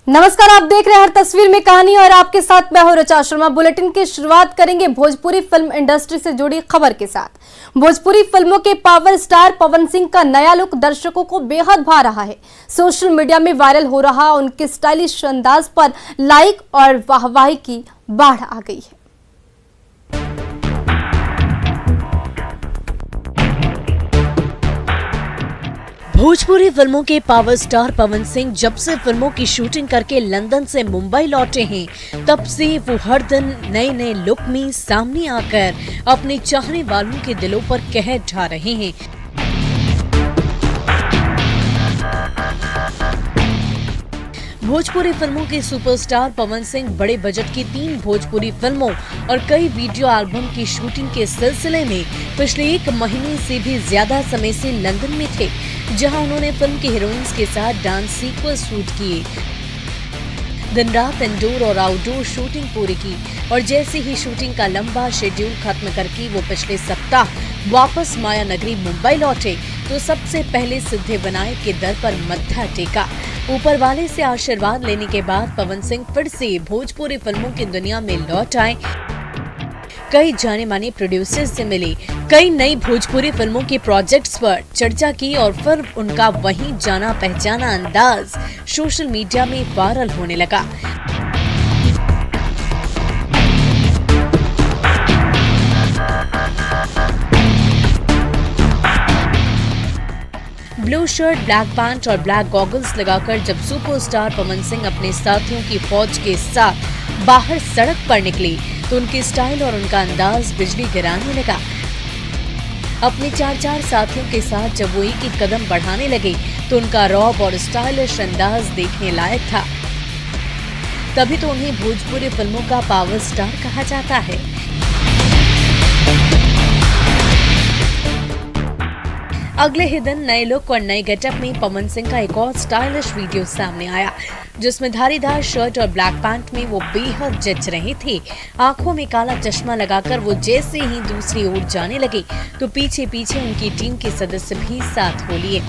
नमस्कार, आप देख रहे हैं हर तस्वीर में कहानी और आपके साथ मैं हूं ऋचा शर्मा। बुलेटिन की शुरुआत करेंगे भोजपुरी फिल्म इंडस्ट्री से जुड़ी खबर के साथ। भोजपुरी फिल्मों के पावर स्टार पवन सिंह का नया लुक दर्शकों को बेहद भा रहा है। सोशल मीडिया में वायरल हो रहा उनके स्टाइलिश अंदाज पर लाइक और वाहवाही की बाढ़ आ गई है। भोजपुरी फिल्मों के पावर स्टार पवन सिंह जब से फिल्मों की शूटिंग करके लंदन से मुंबई लौटे हैं, तब से वो हर दिन नए नए लुक में सामने आकर अपने चाहने वालों के दिलों पर कहर ढा रहे हैं। भोजपुरी फिल्मों के सुपरस्टार पवन सिंह बड़े बजट की 3 भोजपुरी फिल्मों और कई वीडियो एल्बम की शूटिंग के सिलसिले में पिछले 1 महीने से भी ज्यादा समय से लंदन में थे, जहां उन्होंने फिल्म के हीरोइंस के साथ डांस सीक्वेंस शूट किए, दिन रात इंडोर और आउटडोर शूटिंग पूरी की और जैसे ही शूटिंग का लंबा शेड्यूल खत्म करके वो पिछले सप्ताह वापस माया नगरी मुंबई लौटे तो सबसे पहले सिद्धि विनायक के दर पर मत्था टेका। ऊपर वाले से आशीर्वाद लेने के बाद पवन सिंह फिर से भोजपुरी फिल्मों की दुनिया में लौट आए। कई जाने माने प्रोड्यूसर्स से मिले, कई नई भोजपुरी फिल्मों के प्रोजेक्ट्स पर चर्चा की और फिर उनका वही जाना पहचाना अंदाज सोशल मीडिया में वायरल होने लगा। ब्लू शर्ट, ब्लैक पैंट और ब्लैक गॉगल्स लगाकर जब सुपरस्टार पवन सिंह अपने साथियों की फौज के साथ बाहर सड़क पर निकले तो उनकी स्टाइल और उनका अंदाज बिजली गिराने लगा। अपने 4 साथियों के साथ जब वो एक कदम बढ़ाने लगे तो उनका रॉब और स्टाइलिश अंदाज देखने लायक था। तभी तो उन्हें भोजपुरी फिल्मों का पावर स्टार कहा जाता है। अगले ही दिन नए लुक और नए गेटअप में पवन सिंह का एक और स्टाइलिश वीडियो सामने आया, जिसमें धारीदार शर्ट और ब्लैक पैंट में वो बेहद जच रहे थे। आंखों में काला चश्मा लगाकर वो जैसे ही दूसरी ओर जाने लगे तो पीछे पीछे उनकी टीम के सदस्य भी साथ हो लिए।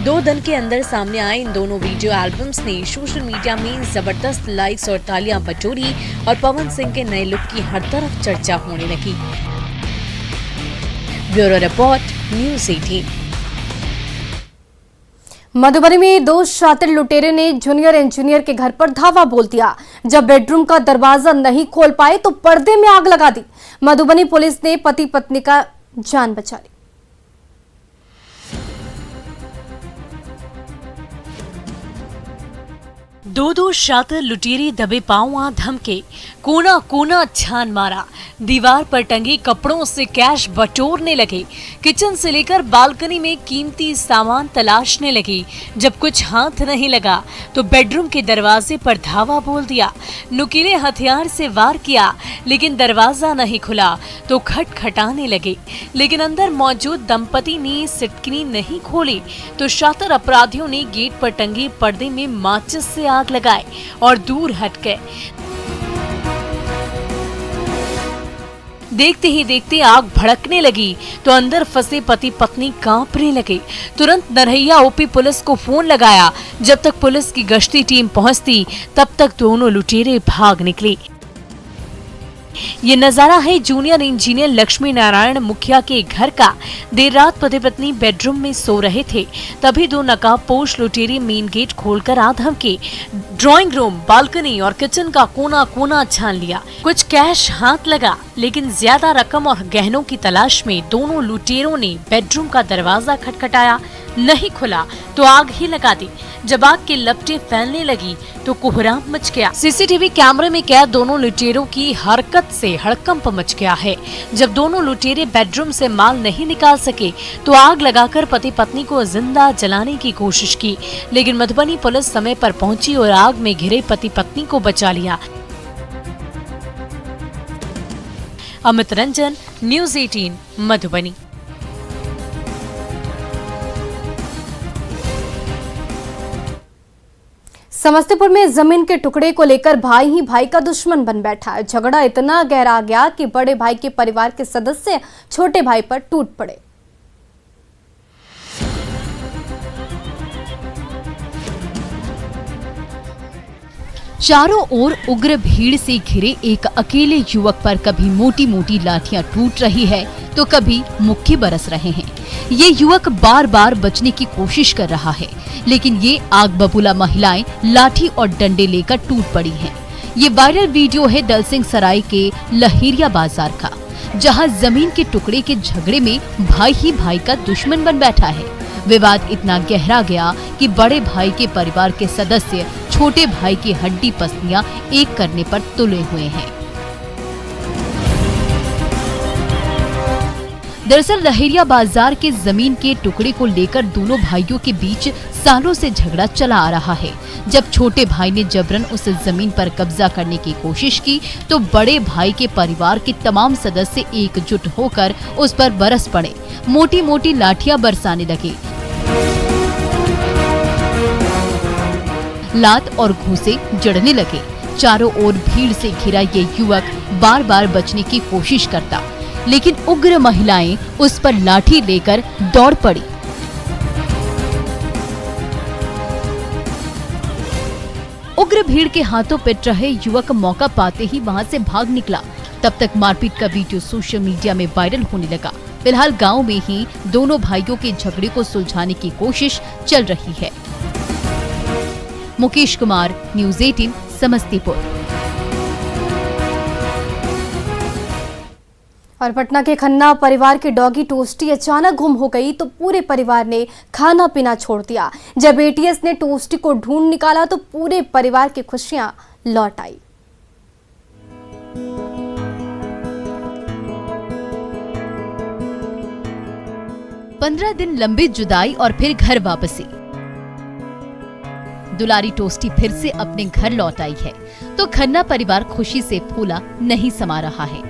2 दिन के अंदर सामने आए इन दोनों वीडियो एल्बम्स ने सोशल मीडिया में जबरदस्त लाइक्स और तालियां बटोरी और पवन सिंह के नए लुक की हर तरफ चर्चा होने लगी। Bureau report, news 18। मधुबनी में 2 शातिर लुटेरे ने जूनियर इंजीनियर के घर पर धावा बोल दिया। जब बेडरूम का दरवाजा नहीं खोल पाए तो पर्दे में आग लगा दी। मधुबनी पुलिस ने पति पत्नी का जान बचा ली। 2 शातिर लुटेरे दबे पांव धमके, कोना कोना छान मारा, दीवार पर टंगे कपड़ों से कैश बटोरने लगे, किचन से लेकर बालकनी में कीमती सामान तलाशने लगे। जब कुछ हाथ नहीं लगा तो बेडरूम के दरवाजे पर धावा बोल दिया। नुकीले हथियार से वार किया, लेकिन दरवाजा नहीं खुला तो खटखटाने लगे, लेकिन अंदर मौजूद दंपति ने सिटकिनी नहीं खोली तो शातिर अपराधियों ने गेट पर टंगे पर्दे में माचिस से आग लगाए और दूर हट गए। देखते ही देखते आग भड़कने लगी तो अंदर फंसे पति पत्नी कांपने लगे। तुरंत नरहैया ओपी पुलिस को फोन लगाया। जब तक पुलिस की गश्ती टीम पहुंचती तब तक दोनों लुटेरे भाग निकले। ये नजारा है जूनियर इंजीनियर लक्ष्मी नारायण मुखिया के घर का। देर रात पति पत्नी बेडरूम में सो रहे थे, तभी 2 नकाबपोश लुटेरे मेन गेट खोलकर आ धमके। ड्राइंग रूम, बालकनी और किचन का कोना कोना छान लिया। कुछ कैश हाथ लगा, लेकिन ज्यादा रकम और गहनों की तलाश में दोनों लुटेरों ने बेडरूम का दरवाजा खटखटाया, नहीं खुला तो आग ही लगा दी। जब आग की लपटें फैलने लगी तो कोहराम मच गया। सीसीटीवी कैमरे में कैद दोनों लुटेरों की हरकत से हड़कंप मच गया है। जब दोनों लुटेरे बेडरूम से माल नहीं निकाल सके तो आग लगाकर पति पत्नी को जिंदा जलाने की कोशिश की, लेकिन मधुबनी पुलिस समय पर पहुंची और आग में घिरे पति पत्नी को बचा लिया। अमित रंजन, न्यूज़ 18, मधुबनी। समस्तीपुर में जमीन के टुकड़े को लेकर भाई ही भाई का दुश्मन बन बैठा है। झगड़ा इतना गहरा गया कि बड़े भाई के परिवार के सदस्य छोटे भाई पर टूट पड़े। चारों ओर उग्र भीड़ से घिरे एक अकेले युवक पर कभी मोटी मोटी लाठियां टूट रही है तो कभी मुक्के बरस रहे हैं। ये युवक बार बार बचने की कोशिश कर रहा है, लेकिन ये आग बबूला महिलाएं लाठी और डंडे लेकर टूट पड़ी हैं। ये वायरल वीडियो है दलसिंह सराय के लहेरिया बाजार का, जहां जमीन के टुकड़े के झगड़े में भाई ही भाई का दुश्मन बन बैठा है। विवाद इतना गहरा गया कि बड़े भाई के परिवार के सदस्य छोटे भाई की हड्डी पसलियां एक करने पर तुले हुए हैं। दरअसल लहेरिया बाजार के जमीन के टुकड़े को लेकर दोनों भाइयों के बीच सालों से झगड़ा चला आ रहा है। जब छोटे भाई ने जबरन उस जमीन पर कब्जा करने की कोशिश की तो बड़े भाई के परिवार के तमाम सदस्य एकजुट होकर उस पर बरस पड़े, मोटी मोटी लाठियां बरसाने लगे। लात और घूंसे जड़ने लगे। चारों ओर भीड़ से घिरा ये युवक बार बार बचने की कोशिश करता, लेकिन उग्र महिलाएं उस पर लाठी लेकर दौड़ पड़ी। उग्र भीड़ के हाथों पिट रहे युवक मौका पाते ही वहां से भाग निकला। तब तक मारपीट का वीडियो सोशल मीडिया में वायरल होने लगा। फिलहाल गांव में ही दोनों भाइयों के झगड़े को सुलझाने की कोशिश चल रही है। मुकेश कुमार, न्यूज़ 18, समस्तीपुर। और पटना के खन्ना परिवार की डॉगी टोस्टी अचानक गुम हो गई तो पूरे परिवार ने खाना पीना छोड़ दिया। जब एटीएस ने टोस्टी को ढूंढ निकाला तो पूरे परिवार की खुशियां लौट आई। पंद्रह दिन लंबी जुदाई और फिर घर वापसी। दुलारी टोस्टी फिर से अपने घर लौट आई है तो खन्ना परिवार खुशी से फूला नहीं समा रहा है।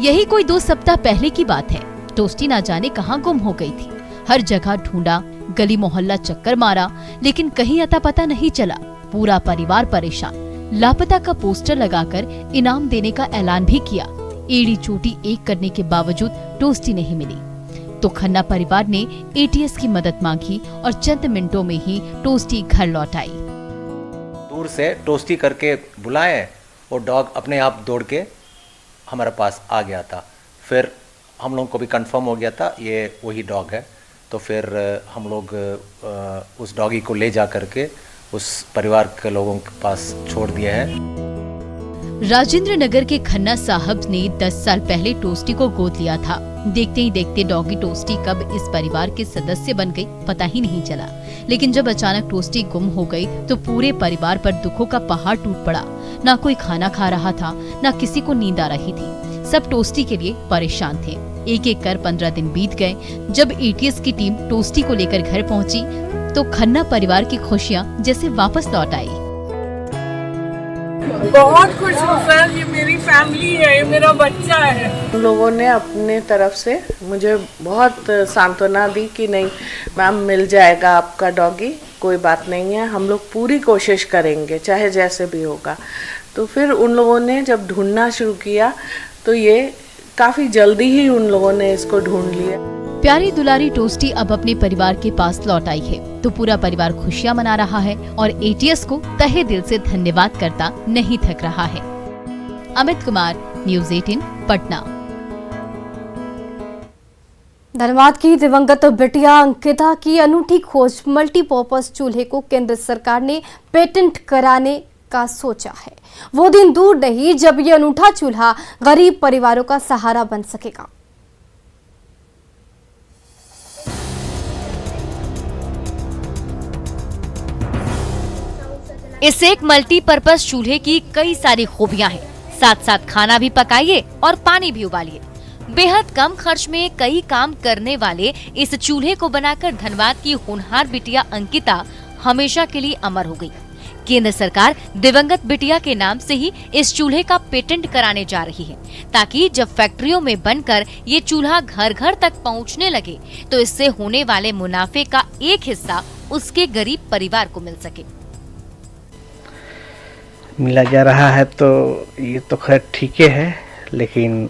यही कोई 2 सप्ताह पहले की बात है। टोस्टी ना जाने कहां गुम हो गई थी। हर जगह ढूंढा, गली मोहल्ला चक्कर मारा, लेकिन कहीं अता पता नहीं चला। पूरा परिवार परेशान। लापता का पोस्टर लगाकर इनाम देने का ऐलान भी किया। एड़ी चोटी एक करने के बावजूद टोस्टी नहीं मिली तो खन्ना परिवार ने एटीएस की मदद मांगी और चंद मिनटों में ही टोस्टी घर लौट आई। दूर से टोस्टी करके बुलाए और डॉग अपने आप दौड़ के हमारे पास आ गया था। फिर हम लोगों को भी कंफर्म हो गया था ये वही डॉग है। तो फिर हम लोग उस डॉगी को ले जा करके उस परिवार के लोगों के पास छोड़ दिए हैं। राजेंद्र नगर के खन्ना साहब ने 10 साल पहले टोस्टी को गोद लिया था। देखते ही देखते डॉगी टोस्टी कब इस परिवार के सदस्य बन गई पता ही नहीं चला। लेकिन जब अचानक टोस्टी गुम हो गई तो पूरे परिवार पर दुखों का पहाड़ टूट पड़ा। ना कोई खाना खा रहा था, ना किसी को नींद आ रही थी। सब टोस्टी के लिए परेशान थे। एक एक कर 15 दिन बीत गए। जब एटीएस की टीम टोस्टी को लेकर घर पहुंची तो खन्ना परिवार की खुशियां जैसे वापस लौट आई। बहुत खुश हूँ सर, ये मेरी फैमिली है, ये मेरा बच्चा है। उन लोगों ने अपने तरफ से मुझे बहुत सांत्वना दी कि नहीं मैम मिल जाएगा आपका डॉगी, कोई बात नहीं है, हम लोग पूरी कोशिश करेंगे चाहे जैसे भी होगा। तो फिर उन लोगों ने जब ढूंढना शुरू किया तो ये काफ़ी जल्दी ही उन लोगों ने इसको ढूंढ लिया। प्यारी दुलारी टोस्टी अब अपने परिवार के पास लौट आई है तो पूरा परिवार खुशियां मना रहा है और एटीएस को तहे दिल से धन्यवाद करता नहीं थक रहा है। अमित कुमार, न्यूज़ 18, पटना। धनबाद की दिवंगत बिटिया अंकिता की अनूठी खोज मल्टीपर्पज चूल्हे को केंद्र सरकार ने पेटेंट कराने का सोचा है। वो दिन दूर नहीं जब ये अनूठा चूल्हा गरीब परिवारों का सहारा बन सकेगा। इस एक मल्टीपर्पज चूल्हे की कई सारी खूबियां हैं। साथ साथ खाना भी पकाइए और पानी भी उबालिए। बेहद कम खर्च में कई काम करने वाले इस चूल्हे को बनाकर धनबाद की होनहार बिटिया अंकिता हमेशा के लिए अमर हो गई। केंद्र सरकार दिवंगत बिटिया के नाम से ही इस चूल्हे का पेटेंट कराने जा रही है ताकि जब फैक्ट्रियों में बनकर ये चूल्हा घर घर तक पहुंचने लगे तो इससे होने वाले मुनाफे का एक हिस्सा उसके गरीब परिवार को मिल सके। मिला जा रहा है तो ये तो खैर ठीक है, लेकिन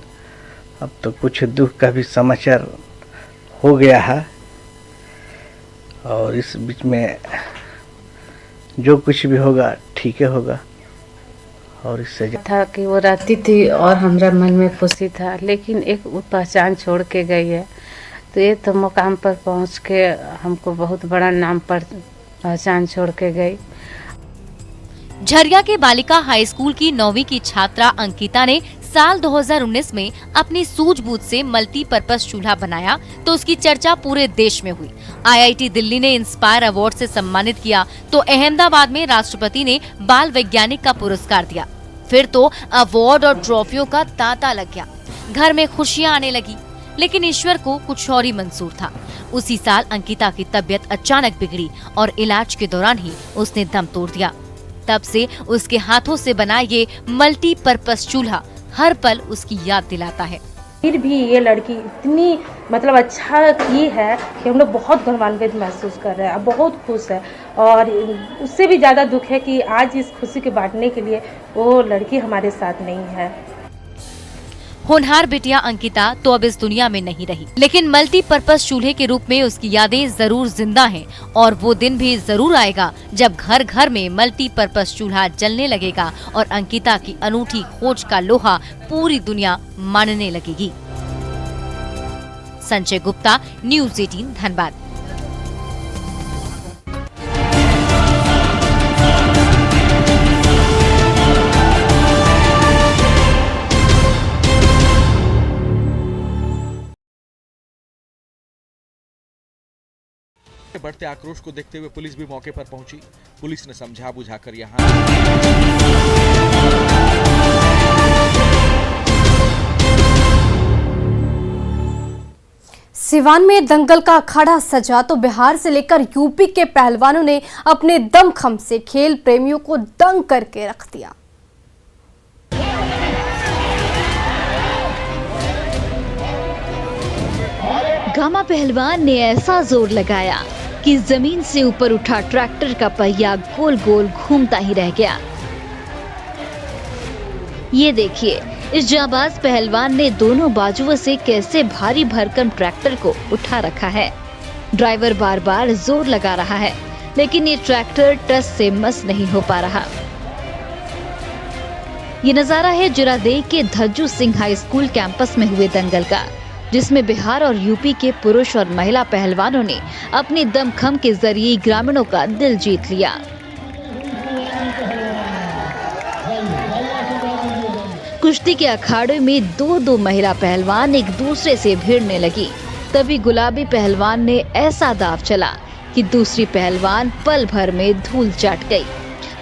अब तो कुछ दुख का भी समाचार हो गया है और इस बीच में जो कुछ भी होगा ठीक ही होगा। और इससे था कि वो रहती थी और हमारा मन में खुशी था, लेकिन एक वो पहचान छोड़ के गई है। तो ये तो मुकाम पर पहुंच के हमको बहुत बड़ा नाम पर पहचान छोड़ के गई। झरिया के बालिका हाई स्कूल की 9वीं की छात्रा अंकिता ने साल 2019 में अपनी सूझबूझ से मल्टीपर्पज चूल्हा बनाया तो उसकी चर्चा पूरे देश में हुई। आईआईटी दिल्ली ने इंस्पायर अवार्ड से सम्मानित किया तो अहमदाबाद में राष्ट्रपति ने बाल वैज्ञानिक का पुरस्कार दिया। फिर तो अवार्ड और ट्रॉफियों का तांता लग गया। घर में खुशियां आने लगी, लेकिन ईश्वर को कुछ और ही मंजूर था। उसी साल अंकिता की तबीयत अचानक बिगड़ी और इलाज के दौरान ही उसने दम तोड़ दिया। तब से उसके हाथों से बना ये मल्टीपर्पज चूल्हा हर पल उसकी याद दिलाता है। फिर भी ये लड़की इतनी अच्छा की है कि हम लोग बहुत गौरवान्वित महसूस कर रहे हैं, बहुत खुश है। और उससे भी ज़्यादा दुख है कि आज इस खुशी के बांटने के लिए वो लड़की हमारे साथ नहीं है। होनहार बिटिया अंकिता तो अब इस दुनिया में नहीं रही, लेकिन मल्टीपर्पज चूल्हे के रूप में उसकी यादें जरूर जिंदा हैं और वो दिन भी जरूर आएगा जब घर घर में मल्टीपर्पज चूल्हा जलने लगेगा और अंकिता की अनूठी खोज का लोहा पूरी दुनिया मानने लगेगी। संजय गुप्ता, न्यूज़ 18 धनबाद। बढ़ते आक्रोश को देखते हुए पुलिस भी मौके पर पहुंची। पुलिस ने समझा बुझाकर यहां सिवान में दंगल का अखाड़ा सजा तो बिहार से लेकर यूपी के पहलवानों ने अपने दमखम से खेल प्रेमियों को दंग करके रख दिया। गामा पहलवान ने ऐसा जोर लगाया कि जमीन से ऊपर उठा ट्रैक्टर का पहिया गोल गोल घूमता ही रह गया। ये देखिए, इस जाबाज पहलवान ने दोनों बाजुओं से कैसे भारी भरकम ट्रैक्टर को उठा रखा है। ड्राइवर बार बार जोर लगा रहा है, लेकिन ये ट्रैक्टर टस से मस नहीं हो पा रहा। ये नजारा है जिरादेई के धज्जू सिंह हाई स्कूल कैंपस में हुए दंगल का, जिसमें बिहार और यूपी के पुरुष और महिला पहलवानों ने अपने दमखम के जरिए ग्रामीणों का दिल जीत लिया। कुश्ती के अखाड़े में दो महिला पहलवान एक दूसरे से भिड़ने लगी। तभी गुलाबी पहलवान ने ऐसा दाव चला कि दूसरी पहलवान पल भर में धूल चाट गई।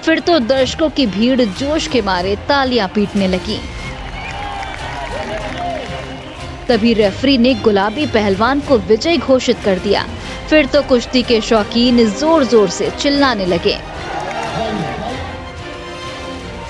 फिर तो दर्शकों की भीड़ जोश के मारे तालियां पीटने लगी। तभी रेफरी ने गुलाबी पहलवान को विजय घोषित कर दिया। फिर तो कुश्ती के शौकीन जोर जोर से चिल्लाने लगे।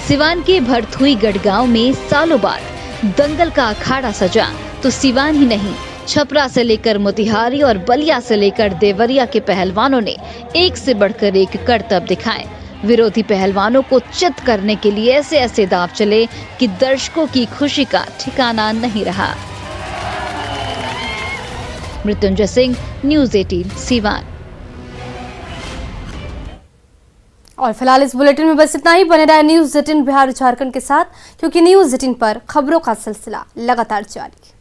सिवान के भरथुई गढ़गांव में सालों बाद दंगल का अखाड़ा सजा तो सिवान ही नहीं, छपरा से लेकर मोतिहारी और बलिया से लेकर देवरिया के पहलवानों ने एक से बढ़कर एक करतब दिखाए। विरोधी पहलवानों को चित करने के लिए ऐसे ऐसे दाव चले कि दर्शकों की खुशी का ठिकाना नहीं रहा। मृत्युंजय सिंह, न्यूज़ 18 सिवान। और फिलहाल इस बुलेटिन में बस इतना ही। बने रहे न्यूज़ 18 बिहार झारखंड के साथ, क्योंकि न्यूज़ 18 पर खबरों का सिलसिला लगातार जारी।